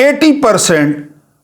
80%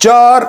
4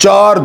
4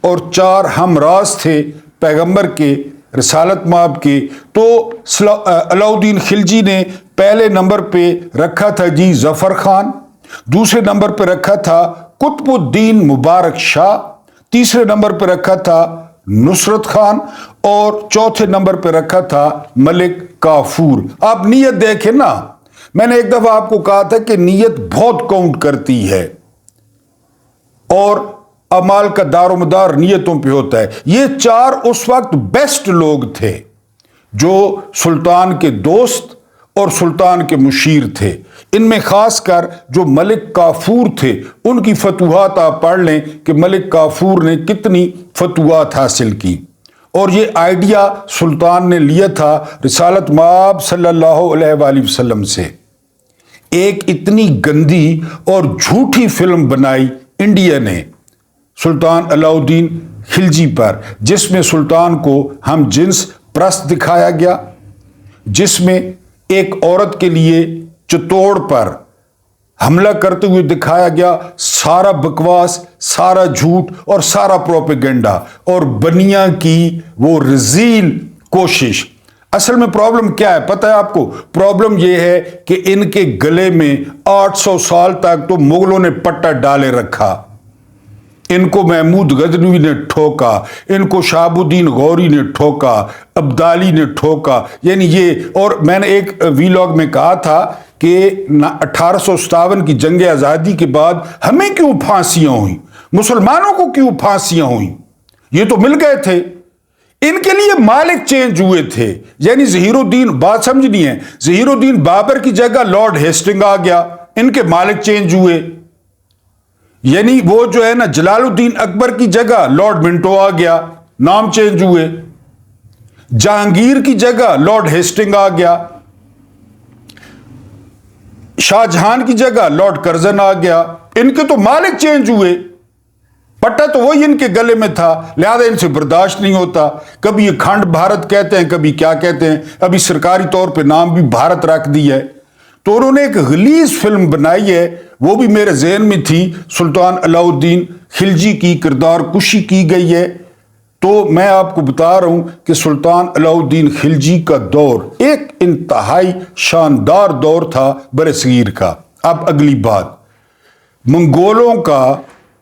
اور 4 ہمراز تھے پیغمبر کے رسالت مآب کے. تو علاؤدین خلجی نے پہلے نمبر پہ رکھا تھا جی ظفر خان، دوسرے نمبر پہ رکھا تھا قطب الدین مبارک شاہ، تیسرے نمبر پہ رکھا تھا نصرت خان، اور چوتھے نمبر پہ رکھا تھا ملک کافور. آپ نیت دیکھیں نا، میں نے ایک دفعہ آپ کو کہا تھا کہ نیت بہت کاؤنٹ کرتی ہے اور اعمال کا دار و مدار نیتوں پہ ہوتا ہے. یہ 4 اس وقت بیسٹ لوگ تھے جو سلطان کے دوست اور سلطان کے مشیر تھے. ان میں خاص کر جو ملک کافور تھے ان کی فتوحات آپ پڑھ لیں کہ ملک کافور نے کتنی فتوحات حاصل کی. اور یہ آئیڈیا سلطان نے لیا تھا رسالت مآب صلی اللہ علیہ وآلہ وسلم سے. ایک اتنی گندی اور جھوٹی فلم بنائی انڈیا نے سلطان علاؤدین خلجی پر، جس میں سلطان کو ہم جنس پرست دکھایا گیا، جس میں ایک عورت کے لیے چتوڑ پر حملہ کرتے ہوئے دکھایا گیا. سارا بکواس، سارا جھوٹ اور سارا پروپیگنڈا اور بنیا کی وہ رذیل کوشش. اصل میں پرابلم کیا ہے پتہ ہے آپ کو؟ پرابلم یہ ہے کہ ان کے گلے میں 800 سال تک تو مغلوں نے پٹا ڈالے رکھا. ان کو محمود غزنوی نے ٹھوکا، ان کو شہاب الدین غوری نے ٹھوکا، ابدالی نے ٹھوکا. یعنی یہ، اور میں نے ایک ویلاگ میں کہا تھا کہ 1857 کی جنگ آزادی کے بعد ہمیں کیوں پھانسیاں ہوئیں، مسلمانوں کو کیوں پھانسیاں ہوئیں؟ یہ تو مل گئے تھے. ان کے لیے مالک چینج ہوئے تھے. یعنی ظہیر الدین، بات سمجھنی ہے، ظہیر الدین بابر کی جگہ لارڈ ہیسٹنگ آ گیا، ان کے مالک چینج ہوئے. یعنی وہ جو ہے نا جلال الدین اکبر کی جگہ لارڈ منٹو آ گیا، نام چینج ہوئے. جہانگیر کی جگہ لارڈ ہیسٹنگ آ گیا، شاہ جہان کی جگہ لارڈ کرزن آ گیا. ان کے تو مالک چینج ہوئے، پٹا تو وہی ان کے گلے میں تھا، لہذا ان سے برداشت نہیں ہوتا. کبھی یہ کھنڈ بھارت کہتے ہیں، کبھی کیا کہتے ہیں، ابھی سرکاری طور پہ نام بھی بھارت رکھ دی ہے. تو انہوں نے ایک غلیظ فلم بنائی ہے، وہ بھی میرے ذہن میں تھی. سلطان علاؤدین خلجی کی کردار کشی کی گئی ہے. تو میں آپ کو بتا رہا ہوں کہ سلطان علاؤدین خلجی کا دور ایک انتہائی شاندار دور تھا برصغیر کا. اب اگلی بات، منگولوں کا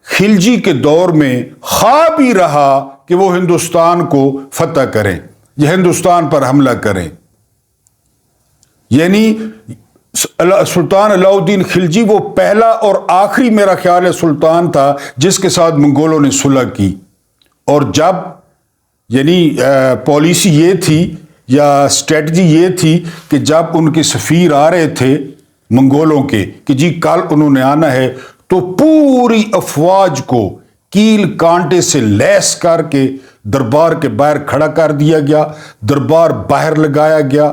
خلجی کے دور میں خواب ہی رہا کہ وہ ہندوستان کو فتح کریں یا ہندوستان پر حملہ کریں. یعنی سلطان علاؤدین خلجی وہ پہلا اور آخری میرا خیال ہے سلطان تھا جس کے ساتھ منگولوں نے صلح کی. اور جب یعنی پالیسی یہ تھی یا اسٹریٹجی یہ تھی کہ جب ان کے سفیر آ رہے تھے منگولوں کے کہ جی کل انہوں نے آنا ہے، تو پوری افواج کو کیل کانٹے سے لیس کر کے دربار کے باہر کھڑا کر دیا گیا. دربار باہر لگایا گیا،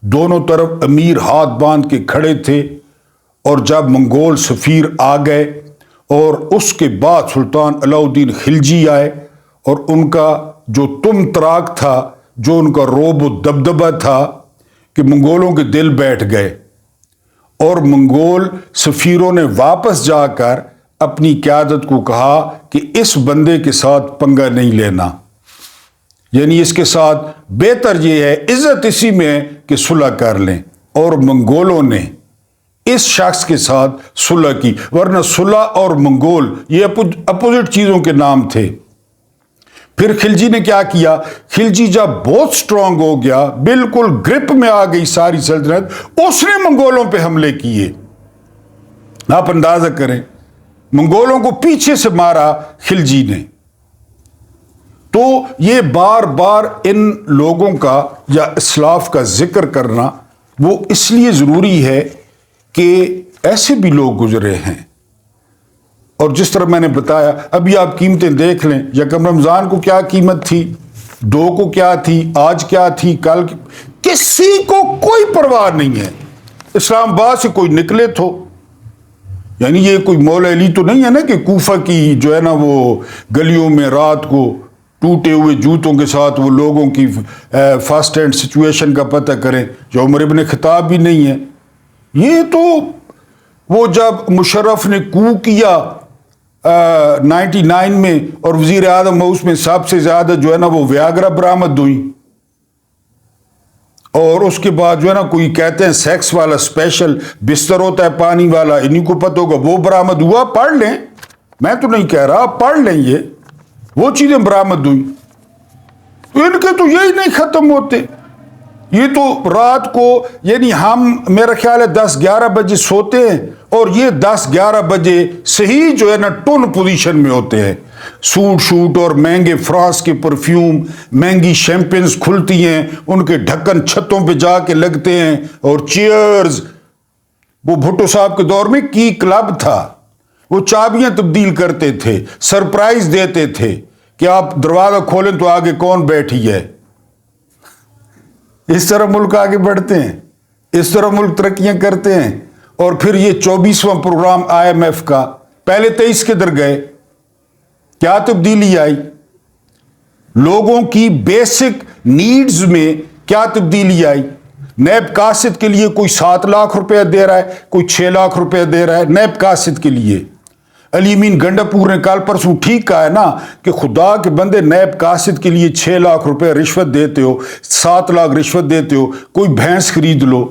دونوں طرف امیر ہاتھ باندھ کے کھڑے تھے. اور جب منگول سفیر آ گئے اور اس کے بعد سلطان علاؤدین خلجی آئے، اور ان کا جو تم تراک تھا، جو ان کا روب و دبدبہ تھا، کہ منگولوں کے دل بیٹھ گئے. اور منگول سفیروں نے واپس جا کر اپنی قیادت کو کہا کہ اس بندے کے ساتھ پنگا نہیں لینا، یعنی اس کے ساتھ بہتر یہ ہے، عزت اسی میں ہے کہ صلح کر لیں. اور منگولوں نے اس شخص کے ساتھ صلح کی، ورنہ صلح اور منگول یہ اپوزٹ چیزوں کے نام تھے. پھر خلجی نے کیا کیا؟ خلجی جب بہت سٹرونگ ہو گیا، بالکل گرپ میں آ گئی ساری سلطنت، اس نے منگولوں پہ حملے کیے. آپ اندازہ کریں، منگولوں کو پیچھے سے مارا خلجی نے. تو یہ بار بار ان لوگوں کا یا اسلاف کا ذکر کرنا وہ اس لیے ضروری ہے کہ ایسے بھی لوگ گزرے ہیں. اور جس طرح میں نے بتایا، ابھی آپ قیمتیں دیکھ لیں، یکم رمضان کو کیا قیمت تھی، 2 کو کیا تھی، آج کیا تھی، کل کسی کو کوئی پرواہ نہیں ہے. اسلام آباد سے کوئی نکلے تو، یعنی یہ کوئی مولا علی تو نہیں ہے نا کہ کوفہ کی جو ہے نا وہ گلیوں میں رات کو ٹوٹے ہوئے جوتوں کے ساتھ وہ لوگوں کی فرسٹ ہینڈ سچویشن کا پتہ کریں، جو عمر ابن خطاب بھی نہیں ہے. یہ تو وہ جب مشرف نے کو کیا 99 میں اور وزیر اعظم ہاؤس میں سب سے زیادہ جو ہے نا وہ ویاگرا برآمد ہوئی، اور اس کے بعد جو ہے نا کوئی کہتے ہیں سیکس والا اسپیشل بستر ہوتا ہے پانی والا، انہیں کو پتہ ہوگا، وہ برآمد ہوا، پڑھ لیں، میں تو نہیں کہہ رہا، پڑھ لیں، یہ وہ چیزیں برآمد ہوئی، تو ان کے تو یہی نہیں ختم ہوتے، یہ تو رات کو یعنی ہم میرا خیال ہے 10-11 بجے سوتے ہیں اور یہ 10-11 بجے صحیح جو ہے نا ٹون پوزیشن میں ہوتے ہیں، سوٹ شوٹ اور مہنگے فرانس کے پرفیوم، مہنگی شیمپینز کھلتی ہیں، ان کے ڈھکن چھتوں پہ جا کے لگتے ہیں، اور چیئرز، وہ بھٹو صاحب کے دور میں کی کلب تھا، وہ چابیاں تبدیل کرتے تھے، سرپرائز دیتے تھے کہ آپ دروازہ کھولیں تو آگے کون بیٹھی ہے۔ اس طرح ملک آگے بڑھتے ہیں، اس طرح ملک ترقیاں کرتے ہیں، اور پھر یہ 24واں پروگرام IMF کا، پہلے 23 کے در گئے، کیا تبدیلی آئی؟ لوگوں کی بیسک نیڈز میں کیا تبدیلی آئی؟ نیب قاصد کے لیے کوئی 7 لاکھ روپے دے رہا ہے، کوئی 6 لاکھ روپے دے رہا ہے نیب قاصد کے لیے۔ علی امین گنڈا پور نے کل پرسوں ٹھیک کہا ہے نا کہ خدا کے بندے نیب قاصد کے لیے 6 لاکھ روپے رشوت دیتے ہو، 7 لاکھ رشوت دیتے ہو، کوئی بھینس خرید لو،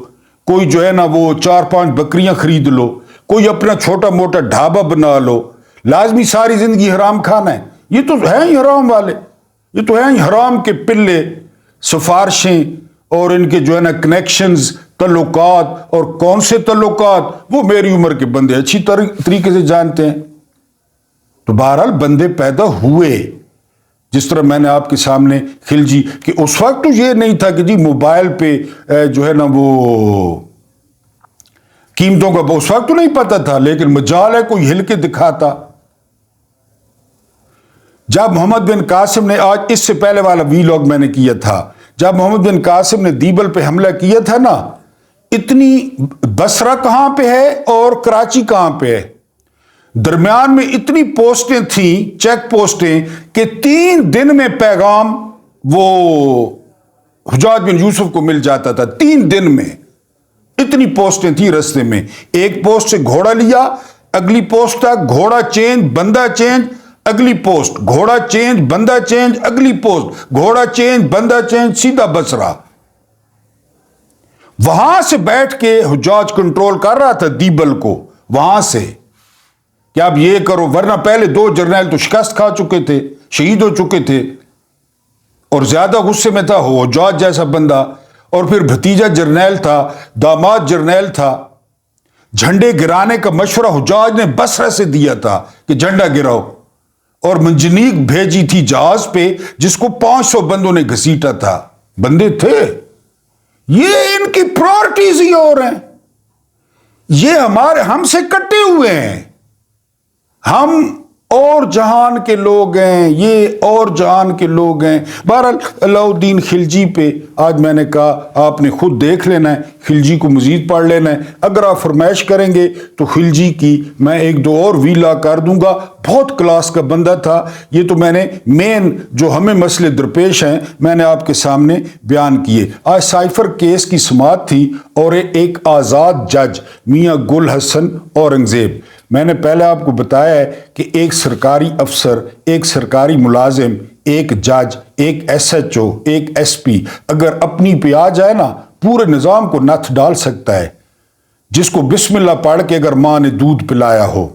کوئی جو ہے نا وہ 4-5 بکریاں خرید لو، کوئی اپنا چھوٹا موٹا ڈھابا بنا لو، لازمی ساری زندگی حرام کھانا ہے؟ یہ تو ہیں ہی حرام والے، یہ تو ہیں ہی حرام کے پلے، سفارشیں اور ان کے جو ہے نا کنیکشنز، تعلقات، اور کون سے تعلقات وہ میری عمر کے بندے اچھی طریقے سے جانتے ہیں۔ تو بہرحال بندے پیدا ہوئے، جس طرح میں نے آپ کے سامنے خلجی کہ اس وقت تو یہ نہیں تھا کہ جی موبائل پہ جو ہے نا وہ قیمتوں کا اس وقت تو نہیں پتا تھا، لیکن مجال ہے کوئی ہل کے دکھاتا۔ جب محمد بن قاسم نے، آج اس سے پہلے والا ویلاگ میں نے کیا تھا، جب محمد بن قاسم نے دیبل پہ حملہ کیا تھا نا، اتنی بصرہ کہاں پہ ہے اور کراچی کہاں پہ ہے، درمیان میں اتنی پوسٹیں تھیں، چیک پوسٹیں، کہ 3 دن میں پیغام وہ حجاج بن یوسف کو مل جاتا تھا، 3 دن میں اتنی پوسٹیں تھیں رستے میں۔ ایک پوسٹ سے گھوڑا لیا، اگلی پوسٹ تک گھوڑا چینج، بندہ چینج، اگلی پوسٹ گھوڑا چینج، بندہ چینج، اگلی پوسٹ گھوڑا چینج، بندہ چینج، سیدھا بصرہ۔ وہاں سے بیٹھ کے حجاج کنٹرول کر رہا تھا دیبل کو، وہاں سے کہ اب یہ کرو، ورنہ پہلے 2 جرنیل تو شکست کھا چکے تھے، شہید ہو چکے تھے، اور زیادہ غصے میں تھا حجاج جیسا بندہ، اور پھر بھتیجا جرنیل تھا، داماد جرنیل تھا۔ جھنڈے گرانے کا مشورہ حجاج نے بصرہ سے دیا تھا کہ جھنڈا گراؤ، اور منجنیق بھیجی تھی جہاز پہ جس کو 500 بندوں نے گھسیٹا تھا، بندے تھے۔ یہ ان کی پرائرٹیز ہی اور ہیں، یہ ہم سے کٹے ہوئے ہیں، ہم اور جہان کے لوگ ہیں، یہ اور جہان کے لوگ ہیں۔ بہرحال علاء الدین خلجی پہ آج میں نے کہا آپ نے خود دیکھ لینا ہے، خلجی کو مزید پڑھ لینا ہے، اگر آپ فرمائش کریں گے تو خلجی کی میں 1-2 اور ویلا کر دوں گا، بہت کلاس کا بندہ تھا۔ یہ تو میں نے مین جو ہمیں مسئلے درپیش ہیں میں نے آپ کے سامنے بیان کیے۔ آج سائفر کیس کی سماعت تھی، اور ایک آزاد جج میاں گل حسن اورنگزیب، میں نے پہلے آپ کو بتایا ہے کہ ایک سرکاری افسر، ایک سرکاری ملازم، ایک جج، ایک SHO، ایک SP اگر اپنی پہ آ جائے نا، پورے نظام کو نتھ ڈال سکتا ہے، جس کو بسم اللہ پڑھ کے اگر ماں نے دودھ پلایا ہو۔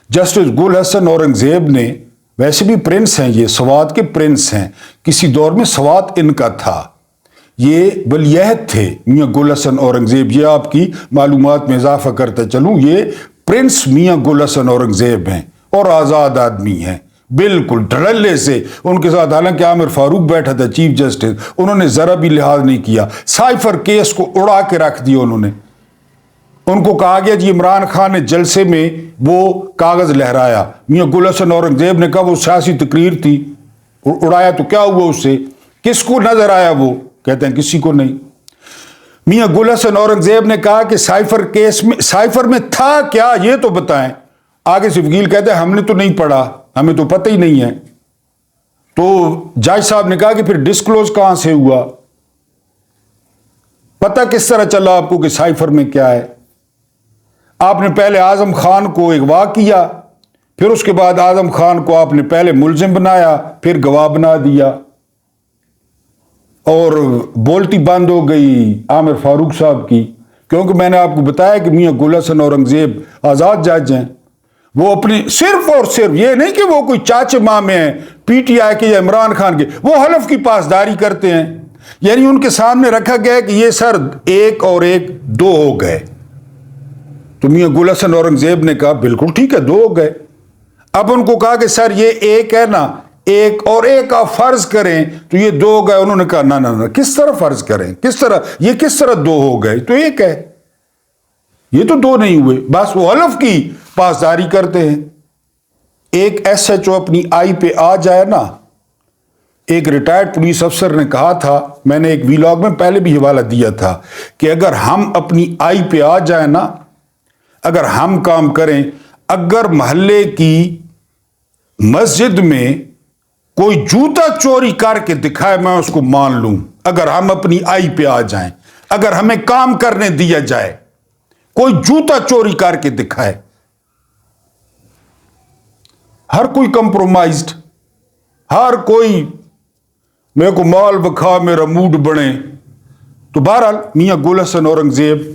جسٹس گل حسن اورنگزیب نے، ویسے بھی پرنس ہیں، یہ سوات کے پرنس ہیں، کسی دور میں سوات ان کا تھا، یہ ولیعہد تھے میاں گل حسن اورنگزیب۔ یہ آپ کی معلومات میں اضافہ کرتا چلوں، یہ پرنس میاں گل حسن اورنگزیب ہیں اور آزاد آدمی ہیں، بالکل دھڑلے سے۔ ان کے ساتھ حالانکہ عامر فاروق بیٹھا تھا چیف جسٹس، انہوں نے ذرا بھی لحاظ نہیں کیا، سائفر کیس کو اڑا کے رکھ دیا انہوں نے۔ ان کو کہا گیا جی عمران خان نے جلسے میں وہ کاغذ لہرایا، میاں گل حسن اورنگزیب نے کہا وہ سیاسی تقریر تھی، اڑایا تو کیا ہوا اس سے، کس کو نظر آیا وہ؟ کہتے ہیں کسی کو نہیں۔ میاں گل حسن اورنگزیب نے کہا کہ سائفر کیس میں، سائفر میں تھا کیا یہ تو بتائیں۔ آگے سے وکیل کہتے ہیں ہم نے تو نہیں پڑھا، ہمیں تو پتہ ہی نہیں ہے۔ تو جج صاحب نے کہا کہ پھر ڈسکلوز کہاں سے ہوا، پتہ کس طرح چلا آپ کو کہ سائفر میں کیا ہے؟ آپ نے پہلے اعظم خان کو اغوا کیا، پھر اس کے بعد اعظم خان کو آپ نے پہلے ملزم بنایا، پھر گواہ بنا دیا، اور بولتی بند ہو گئی عامر فاروق صاحب کی، کیونکہ میں نے آپ کو بتایا کہ میاں گل حسن اورنگزیب آزاد جج ہیں۔ وہ اپنی صرف اور صرف یہ نہیں کہ وہ کوئی چاچے مامے ہیں پی ٹی آئی کے یا عمران خان کے، وہ حلف کی پاسداری کرتے ہیں، یعنی ان کے سامنے رکھا گیا کہ یہ سر 1 اور 1 2 ہو گئے، تو میاں گل حسن اورنگزیب نے کہا بالکل ٹھیک ہے 2 ہو گئے۔ اب ان کو کہا کہ سر یہ 1 ہے نا، 1 اور 1 آپ فرض کریں تو یہ 2 ہو گئے۔ انہوں نے کہا نہ کس طرح فرض کریں، کس طرح 2 ہو گئے، تو 1 ہے، یہ تو 2 نہیں ہوئے۔ بس وہ حلف کی پاسداری کرتے ہیں۔ ایک ایس ایچ او اپنی آئی پہ آ جائے نا، ایک ریٹائرڈ پولیس افسر نے کہا تھا، میں نے ایک ویلاگ میں پہلے بھی حوالہ دیا تھا، کہ اگر ہم اپنی آئی پہ آ جائیں نا، اگر ہم کام کریں، اگر محلے کی مسجد میں کوئی جوتا چوری کر کے دکھائے میں اس کو مان لوں، اگر ہم اپنی آئی پہ آ جائیں، اگر ہمیں کام کرنے دیا جائے، کوئی جوتا چوری کر کے دکھائے، ہر کوئی کمپرومائزڈ، ہر کوئی میرے کو مال بکھا میرا موڈ بنے۔ تو بہرحال میاں گل حسن اورنگزیب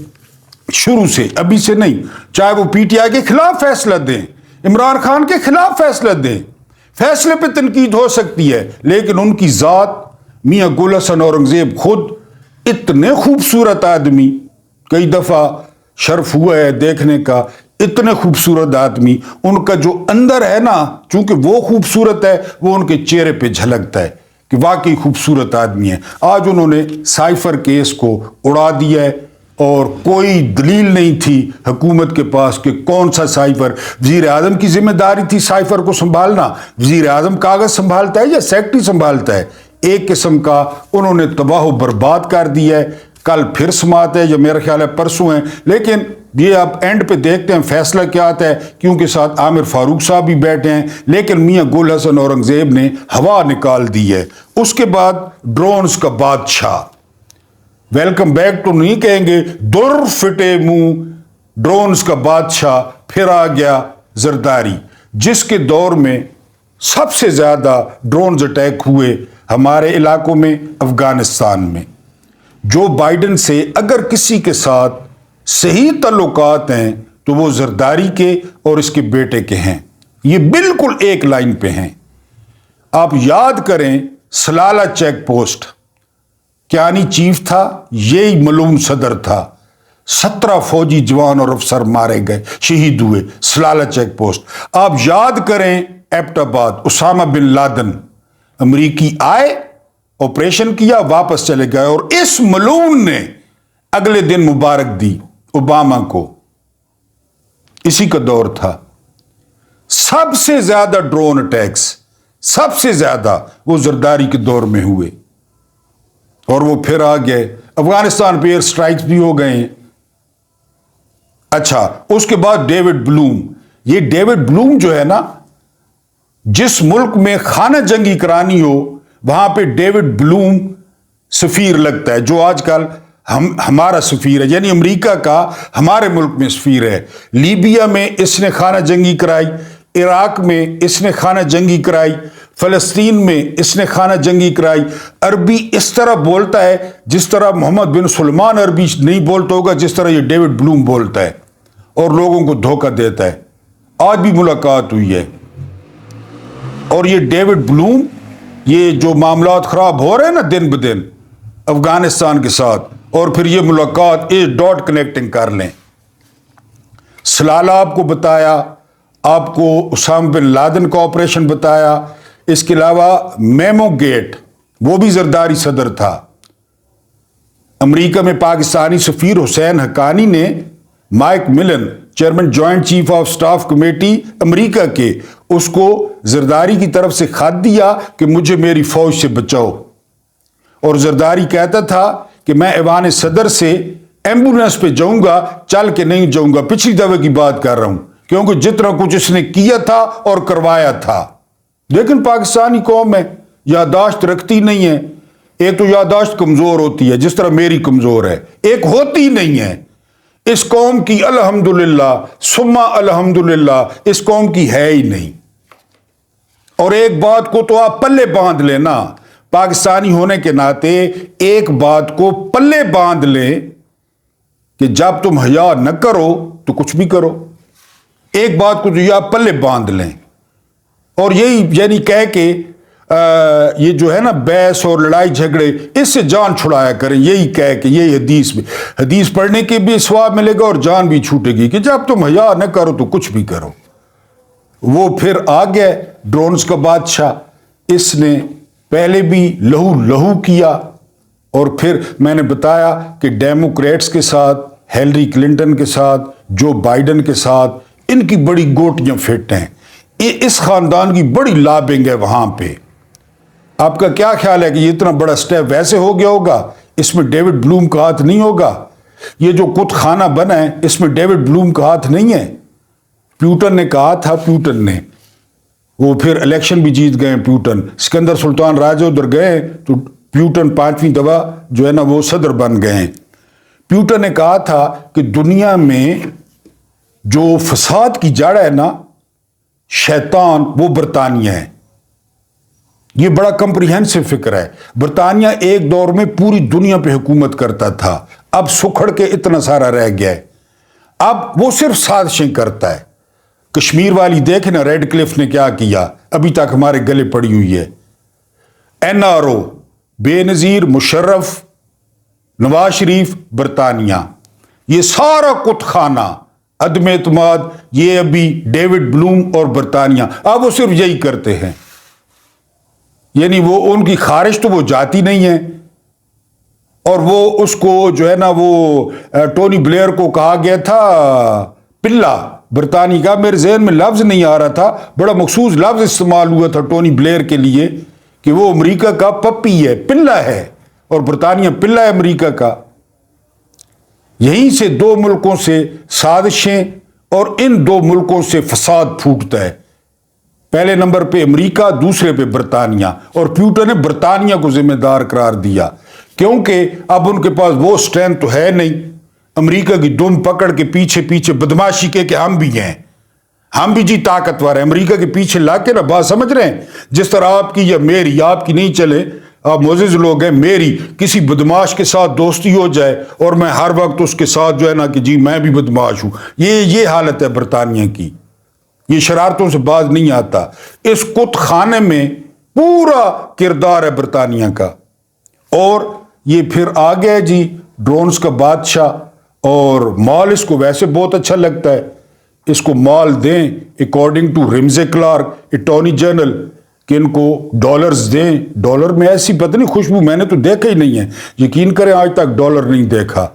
شروع سے، ابھی سے نہیں، چاہے وہ پی ٹی آئی کے خلاف فیصلہ دیں، عمران خان کے خلاف فیصلہ دیں، فیصلے پہ تنقید ہو سکتی ہے، لیکن ان کی ذات میاں گل حسن اورنگزیب خود اتنے خوبصورت آدمی، کئی دفعہ شرف ہوا ہے دیکھنے کا، اتنے خوبصورت آدمی، ان کا جو اندر ہے نا، چونکہ وہ خوبصورت ہے، وہ ان کے چہرے پہ جھلکتا ہے کہ واقعی خوبصورت آدمی ہے۔ آج انہوں نے سائفر کیس کو اڑا دیا ہے، اور کوئی دلیل نہیں تھی حکومت کے پاس کہ کون سا سائفر۔ وزیر اعظم کی ذمہ داری تھی سائفر کو سنبھالنا، وزیر اعظم کاغذ سنبھالتا ہے یا سیکرٹری سنبھالتا ہے؟ ایک قسم کا انہوں نے تباہ و برباد کر دیا ہے۔ کل پھر سماعت ہے، یا میرا خیال ہے پرسوں ہیں، لیکن یہ آپ اینڈ پہ دیکھتے ہیں فیصلہ کیا آتا ہے، کیونکہ ساتھ عامر فاروق صاحب بھی بیٹھے ہیں، لیکن میاں گل حسن اورنگزیب نے ہوا نکال دی ہے۔ اس کے بعد ڈرونز کا بادشاہ، ویلکم بیک تو نہیں کہیں گے، در فٹے منہ ڈرونز کا بادشاہ پھر آ گیا زرداری، جس کے دور میں سب سے زیادہ ڈرونز اٹیک ہوئے ہمارے علاقوں میں، افغانستان میں۔ جو بائیڈن سے اگر کسی کے ساتھ صحیح تعلقات ہیں تو وہ زرداری کے اور اس کے بیٹے کے ہیں، یہ بالکل ایک لائن پہ ہیں۔ آپ یاد کریں سلالہ چیک پوسٹ، کیانی چیف تھا، یہی ملعون صدر تھا، 17 فوجی جوان اور افسر مارے گئے، شہید ہوئے، سلالہ چیک پوسٹ۔ آپ یاد کریں ایبٹ آباد، اسامہ بن لادن امریکی آئے، آپریشن کیا، واپس چلے گئے، اور اس ملعون نے اگلے دن مبارک دی اوباما کو۔ اسی کا دور تھا۔ سب سے زیادہ ڈرون اٹیکس، سب سے زیادہ وہ زرداری کے دور میں ہوئے، اور وہ پھر آ گئے۔ افغانستان پہ ایئر سٹرائکس بھی ہو گئے ہیں۔ اچھا، اس کے بعد ڈیوڈ بلوم۔ یہ ڈیوڈ بلوم جو ہے نا، جس ملک میں خانہ جنگی کرانی ہو وہاں پہ ڈیوڈ بلوم سفیر لگتا ہے، جو آج کل ہمارا سفیر ہے، یعنی امریکہ کا ہمارے ملک میں سفیر ہے۔ لیبیا میں اس نے خانہ جنگی کرائی، عراق میں اس نے خانہ جنگی کرائی، فلسطین میں اس نے خانہ جنگی کرائی۔ عربی اس طرح بولتا ہے جس طرح محمد بن سلمان عربی نہیں بولتا ہوگا، جس طرح یہ ڈیوڈ بلوم بولتا ہے، اور لوگوں کو دھوکہ دیتا ہے۔ آج بھی ملاقات ہوئی ہے، اور یہ ڈیوڈ بلوم، یہ جو معاملات خراب ہو رہے ہیں نا دن بدن افغانستان کے ساتھ، اور پھر یہ ملاقات، اس ڈاٹ کنیکٹنگ کر لیں۔ سلالہ آپ کو بتایا، آپ کو اسامہ بن لادن کا آپریشن بتایا، اس کے علاوہ میمو گیٹ، وہ بھی زرداری صدر تھا۔ امریکہ میں پاکستانی سفیر حسین حقانی نے Mike Mullen, chairman joint chief of staff committee امریکہ کے، اس کو زرداری کی طرف سے خط دیا کہ مجھے میری فوج سے بچاؤ، اور زرداری کہتا تھا کہ میں ایوان صدر سے ایمبولینس پہ جاؤں گا، چل کے نہیں جاؤں گا۔ پچھلی دفعہ کی بات کر رہا ہوں، کیونکہ جتنا کچھ اس نے کیا تھا اور کروایا تھا۔ لیکن پاکستانی قوم ہے، یادداشت رکھتی نہیں ہے۔ ایک تو یادداشت کمزور ہوتی ہے، جس طرح میری کمزور ہے، ایک ہوتی نہیں ہے۔ اس قوم کی الحمدللہ سما الحمدللہ اس قوم کی ہے ہی نہیں۔ اور ایک بات کو تو آپ پلے باندھ لیں نا، پاکستانی ہونے کے ناطے ایک بات کو پلے باندھ لیں کہ جب تم حیا نہ کرو تو کچھ بھی کرو۔ ایک بات کو جو آپ پلے باندھ لیں، اور یہی یعنی کہہ کے یہ جو ہے نا بحث اور لڑائی جھگڑے، اس سے جان چھڑایا کریں، یہی کہہ کے یہی حدیث میں، حدیث پڑھنے کے بھی ثواب ملے گا اور جان بھی چھوٹے گی کہ جب تم حیا نہ کرو تو کچھ بھی کرو۔ وہ پھر آ گیا ڈرونز کا بادشاہ، اس نے پہلے بھی لہو لہو کیا، اور پھر میں نے بتایا کہ ڈیموکریٹس کے ساتھ، ہیلری کلنٹن کے ساتھ، جو بائیڈن کے ساتھ ان کی بڑی گوٹیاں فٹ ہیں، اس خاندان کی بڑی لابنگ ہے وہاں پہ۔ آپ کا کیا خیال ہے کہ یہ اتنا بڑا سٹیپ ویسے ہو گیا ہوگا؟ اس میں ڈیوڈ بلوم کا ہاتھ نہیں ہوگا؟ یہ جو کت خانہ بنا ہے اس میں ڈیوڈ بلوم کا ہاتھ نہیں ہے؟ پیوٹن نے کہا تھا، پیوٹن نے، وہ پھر الیکشن بھی جیت گئے پیوٹن، سکندر سلطان راجہ ادھر گئے تو پیوٹن 5ویں دفعہ جو ہے نا وہ صدر بن گئے۔ پیوٹن نے کہا تھا کہ دنیا میں جو فساد کی جڑ ہے نا، شیطان، وہ برطانیہ ہے۔ یہ بڑا کمپریہنسو فکر ہے۔ برطانیہ ایک دور میں پوری دنیا پہ حکومت کرتا تھا، اب سکھڑ کے اتنا سارا رہ گیا ہے، اب وہ صرف سازشیں کرتا ہے۔ کشمیر والی دیکھیں نا، ریڈ کلف نے کیا کیا، ابھی تک ہمارے گلے پڑی ہوئی ہے۔ این آر او، بے نظیر، مشرف، نواز شریف، برطانیہ، یہ سارا کت خانہ، عدم اعتماد، یہ ابھی ڈیوڈ بلوم اور برطانیہ، اب وہ صرف یہی کرتے ہیں۔ یعنی وہ ان کی خارش تو وہ جاتی نہیں ہے، اور وہ اس کو جو ہے نا وہ ٹونی بلیئر کو کہا گیا تھا پلا، برطانیہ کا، میرے ذہن میں لفظ نہیں آ رہا تھا، بڑا مخصوص لفظ استعمال ہوا تھا ٹونی بلیئر کے لیے کہ وہ امریکہ کا پپی ہے، پلا ہے، اور برطانیہ پلا ہے امریکہ کا۔ یہیں سے دو ملکوں سے سازشیں اور ان دو ملکوں سے فساد پھوٹتا ہے، پہلے نمبر پہ امریکہ، دوسرے پہ برطانیہ، اور پیوٹن نے برطانیہ کو ذمہ دار قرار دیا کیونکہ اب ان کے پاس وہ اسٹرینتھ تو ہے نہیں امریکہ کی دم پکڑ کے پیچھے پیچھے بدماشی کے کہ ہم بھی ہیں، ہم بھی جی طاقتور ہیں، امریکہ کے پیچھے لا کے نا بات سمجھ رہے ہیں، جس طرح آپ کی یا میری، آپ کی نہیں چلے، آپ معزز لوگ ہیں، میری کسی بدماش کے ساتھ دوستی ہو جائے اور میں ہر وقت اس کے ساتھ جو ہے نا کہ جی میں بھی بدماش ہوں، یہ حالت ہے برطانیہ کی، یہ شرارتوں سے باز نہیں آتا۔ اس کت خانے میں پورا کردار ہے برطانیہ کا، اور یہ پھر آ گیا جی ڈرونز کا بادشاہ، اور مال اس کو ویسے بہت اچھا لگتا ہے، اس کو مال دیں according to Ramsey Clark attorney general کہ ان کو ڈالرز دیں، ڈالر میں ایسی پتہ نہیں خوشبو میں نے تو دیکھا ہی نہیں ہے، یقین کریں آج تک ڈالر نہیں دیکھا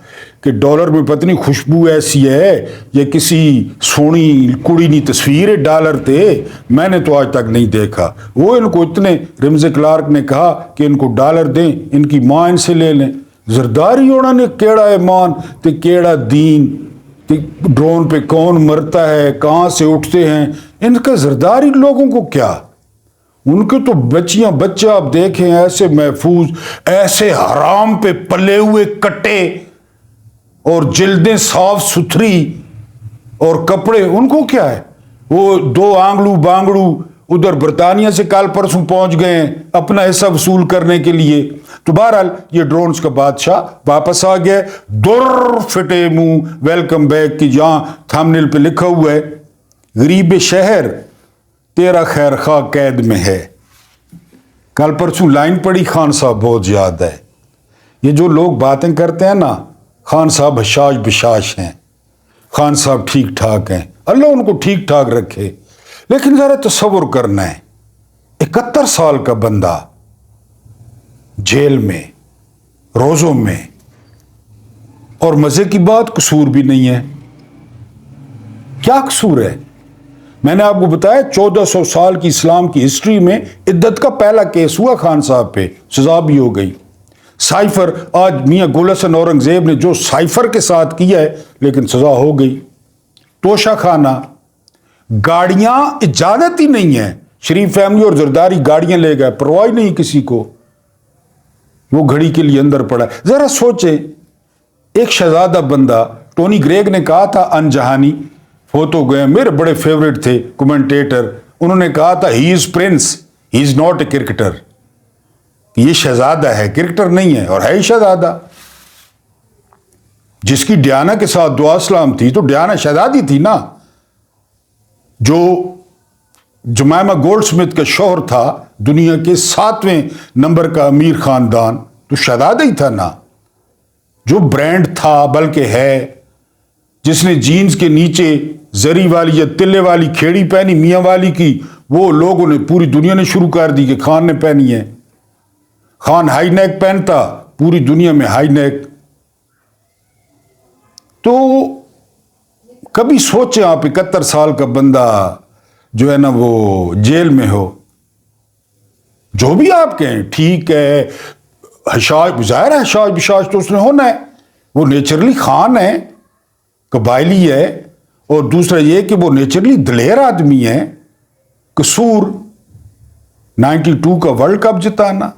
کہ ڈالر میں پتہ نہیں خوشبو ایسی ہے یا کسی سونی کڑی نہیں تصویر ہے ڈالر تے، میں نے تو آج تک نہیں دیکھا۔ وہ ان کو اتنے رمزے کلارک نے کہا کہ ان کو ڈالر دیں، ان کی ماں ان سے لے لیں، زرداری ہونا نے کیڑا ایمان تے کیڑا دین، ڈرون پہ کون مرتا ہے، کہاں سے اٹھتے ہیں، ان کا زرداری لوگوں کو کیا، ان کے تو بچیاں بچہ آپ دیکھیں ایسے محفوظ، ایسے حرام پہ پلے ہوئے کٹے، اور جلدیں صاف ستھری، اور کپڑے ان کو کیا ہے، وہ دو آنگڑو بانگڑو ادھر برطانیہ سے کل پرسوں پہنچ گئے ہیں اپنا حصہ وصول کرنے کے لیے۔ تو بہرحال یہ ڈرونز کا بادشاہ واپس آ گیا، در فٹے منہ ویلکم بیک کی، جہاں تھمبنیل پہ لکھا ہوا ہے غریب شہر تیرا خیر خواہ قید میں ہے۔ کل پرسوں لائن پڑی، خان صاحب بہت یاد ہے۔ یہ جو لوگ باتیں کرتے ہیں نا، خان صاحب حشاش بشاش ہیں، خان صاحب ٹھیک ٹھاک ہیں، اللہ ان کو ٹھیک ٹھاک رکھے، لیکن ذرا تصور کرنا ہے 71 سال کا بندہ جیل میں، روزوں میں، اور مزے کی بات قصور بھی نہیں ہے۔ کیا قصور ہے؟ میں نے آپ کو بتایا 1400 سال کی اسلام کی ہسٹری میں عدت کا پہلا کیس ہوا خان صاحب پہ، سزا بھی ہو گئی۔ سائفر، آج میاں گل حسن اورنگزیب نے جو سائفر کے ساتھ کیا ہے لیکن سزا ہو گئی۔ توشہ خانہ، گاڑیاں اجازت ہی نہیں ہے، شریف فیملی اور زرداری گاڑیاں لے گئے، پرواہ نہیں کسی کو، وہ گھڑی کے لیے اندر پڑا ہے۔ ذرا سوچیں، ایک شہزادہ بندہ ٹونی گریگ نے کہا تھا انجہانی فوت ہو گئے، میرے بڑے فیوریٹ تھے کمنٹیٹر، انہوں نے کہا تھا he is prince he is not a cricketer, یہ شہزادہ ہے کرکٹر نہیں ہے، اور ہے ہی شہزادہ۔ جس کی ڈیانا کے ساتھ دعا سلام تھی تو ڈیانا شہزادی تھی نا، جو جمائمہ گولڈ سمتھ کا شوہر تھا دنیا کے 7ویں نمبر کا امیر خاندان، تو شہزادہ ہی تھا نا۔ جو برانڈ تھا بلکہ ہے، جس نے جینز کے نیچے زری والی یا تلے والی کھیڑی پہنی میاں والی کی، وہ لوگوں نے پوری دنیا نے شروع کر دی کہ خان نے پہنی ہے۔ خان ہائی نیک پہنتا، پوری دنیا میں ہائی نیک۔ تو کبھی سوچیں آپ 71 سال کا بندہ جو ہے نا وہ جیل میں ہو، جو بھی آپ کہیں ٹھیک ہے، حشاش ظاہر ہے، حشاش بشاش تو اس نے ہونا ہے، وہ نیچرلی خان ہے، قبائلی ہے، اور دوسرا یہ کہ وہ نیچرلی دلیر آدمی ہے۔ قصور 92 کا ورلڈ کپ جتانا،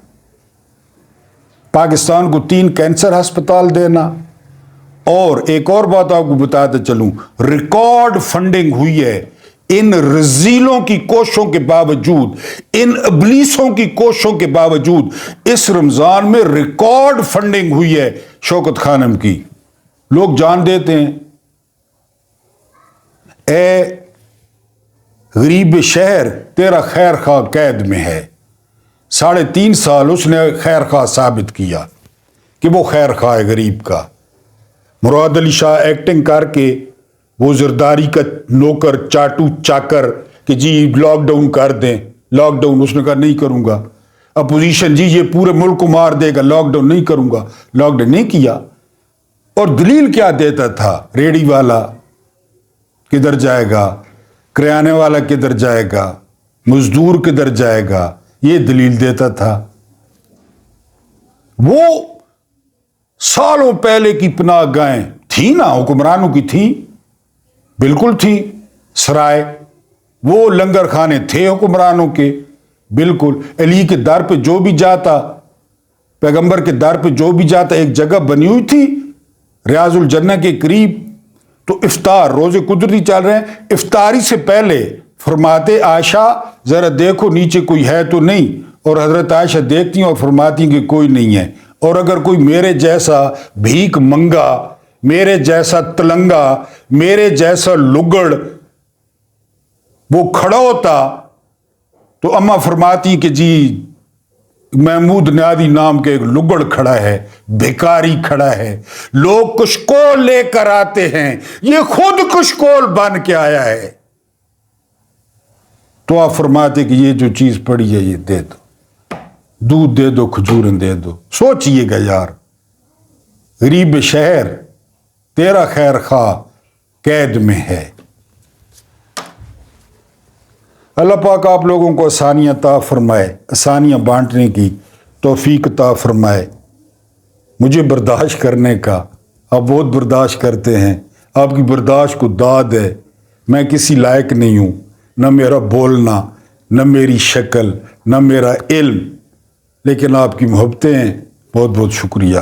پاکستان کو 3 کینسر ہسپتال دینا، اور ایک اور بات آپ کو بتاتے چلوں، ریکارڈ فنڈنگ ہوئی ہے ان رزیلوں کی کوششوں کے باوجود، ان ابلیسوں کی کوششوں کے باوجود اس رمضان میں ریکارڈ فنڈنگ ہوئی ہے شوکت خانم کی۔ لوگ جان دیتے ہیں، اے غریب شہر تیرا خیر خواہ قید میں ہے۔ 3.5 سال اس نے خیر خواہ ثابت کیا کہ وہ خیر خواہ ہے غریب کا۔ مراد علی شاہ ایکٹنگ کر کے وہ زرداری کا نوکر چاٹو چاکر کہ جی لاک ڈاؤن کر دیں، لاک ڈاؤن اس نے کہا نہیں کروں گا۔ اپوزیشن جی یہ پورے ملک کو مار دے گا، لاک ڈاؤن نہیں کروں گا، لاک ڈاؤن نہیں کیا۔ اور دلیل کیا دیتا تھا؟ ریڑی والا کدھر جائے گا، کریانے والا کدھر جائے گا، مزدور کدھر جائے گا، یہ دلیل دیتا تھا۔ وہ سالوں پہلے کی پناہ گاہیں تھی نا، حکمرانوں کی تھی، بالکل تھی۔ سرائے وہ لنگر خانے تھے حکمرانوں کے، بالکل۔ علی کے در پہ جو بھی جاتا، پیغمبر کے در پہ جو بھی جاتا، ایک جگہ بنی ہوئی تھی ریاض الجنہ کے قریب، تو افطار روزے قدرتی چل رہے ہیں، افطاری سے پہلے فرماتے عائشہ ذرا دیکھو نیچے کوئی ہے تو نہیں، اور حضرت عائشہ دیکھتی ہیں اور فرماتی ہیں کہ کوئی نہیں ہے۔ اور اگر کوئی میرے جیسا بھیک منگا، میرے جیسا تلنگا، میرے جیسا لگڑ وہ کھڑا ہوتا تو اماں فرماتی کہ جی محمود نیادی نام کے ایک لگڑ کھڑا ہے، بھکاری کھڑا ہے، لوگ کشکول لے کر آتے ہیں، یہ خود کشکول بن کے آیا ہے۔ تو آپ فرماتے کہ یہ جو چیز پڑی ہے یہ دے دو، دودھ دے دو، کھجوریں دے دو۔ سوچئے گا یار، غریب شہر تیرا خیر خواہ قید میں ہے۔ اللہ پاک آپ لوگوں کو آسانیاں عطا فرمائے، آسانیاں بانٹنے کی توفیق عطا فرمائے، مجھے برداشت کرنے کا۔ آپ بہت برداشت کرتے ہیں، آپ کی برداشت کو داد ہے۔ میں کسی لائق نہیں ہوں، نہ میرا بولنا، نہ میری شکل، نہ میرا علم، لیکن آپ کی محبتیں ہیں، بہت بہت شکریہ۔